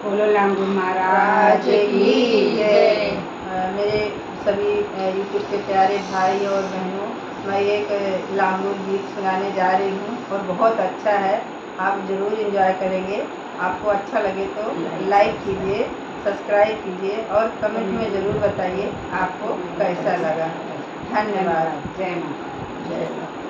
बोलो लांगू महाराज की जय। मेरे सभी यूट्यूब के प्यारे भाई और बहनों, मैं एक लांगूर गीत सुनाने जा रही हूँ और बहुत अच्छा है। आप ज़रूर एंजॉय करेंगे। आपको अच्छा लगे तो लाइक कीजिए, सब्सक्राइब कीजिए और कमेंट में ज़रूर बताइए आपको कैसा लगा। धन्यवाद। जय माता। जय माता।